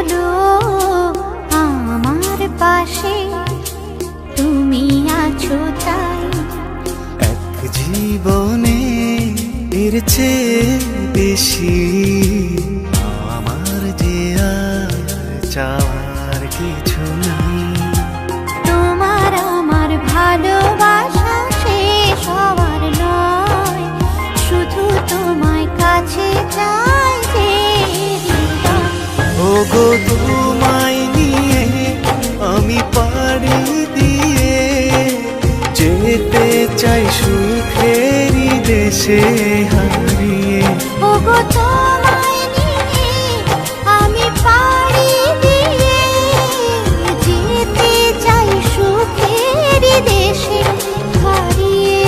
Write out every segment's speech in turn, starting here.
হলো আমার পাশে, তুমি আছো তাই। এক জীবনে এর চেয়ে বেশি আমার যে আর চাওয়ার কিছু নাই। তোমার আমার ভালোবাসা শেষ হওয়ার নয়, শুধু তোমায় কাছে চাই যে হৃদয়। ওগো তোমায় নিয়ে আমি পাড়ি দিয়ে যেতে চাই সুখেরই দেশে হারিয়ে। ওগো তোমায় নিয়ে আমি পাড়ি দিয়ে যেতে চাই সুখের দেশে হারিয়ে।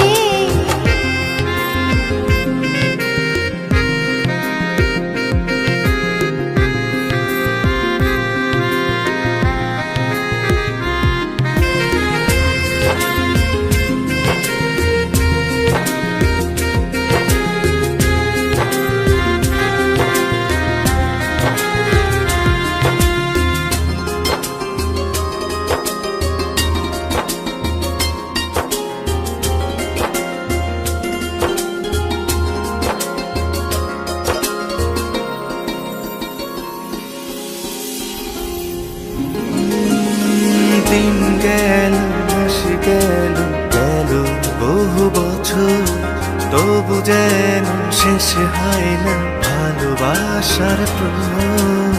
দিন গেল মাস গেল গেল বহু বছর, তবু যেন শেষ হয় না ভালোবাসার প্রহর।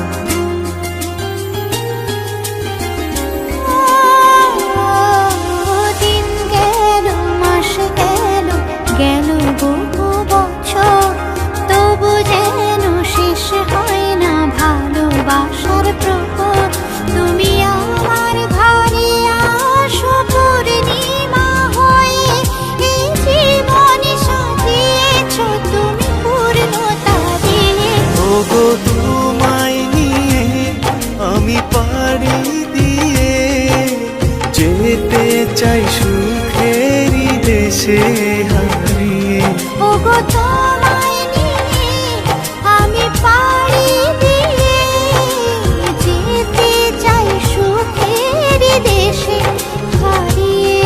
দিন গেল মাস গেল গেল বহু বছর, তবু যেন শেষ হয় না ভালোবাসার প্রহর। তুমি আমার ঘরে আসো পূর্ণিমা হয়ে, এই জীবন সাজিয়েছ তুমি পূর্ণতা দিয়ে। ওগো তোমায় নিয়ে আমি পাড়ি দিয়ে যেতে চাই সুখেরই দেশে হারিয়ে। ওগো তোমায় নিয়ে আমি পাড়ি দিয়ে যেতে চাই সুখের দেশে হারিয়ে।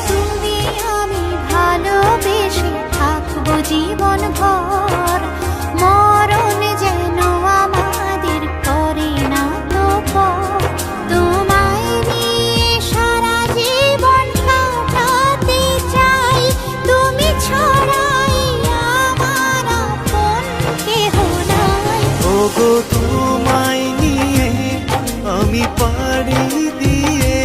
তুমি আমি ভালোবেসে থাকবো জীবন ভর, মরণ যেন আমাদের করে না তো পর। তোমায় নিয়ে সারা জীবন কাটাতে চাই, তুমি ছাড়াই আমার আপন কেহ নাই। ওগো তোমায় নিয়ে আমি পাড়ি দিয়ে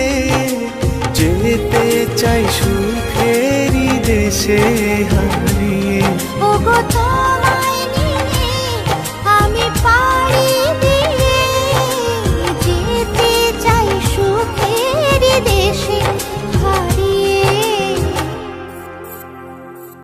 যেতে চাই সুখেরই দেশে হারিয়ে। ওগো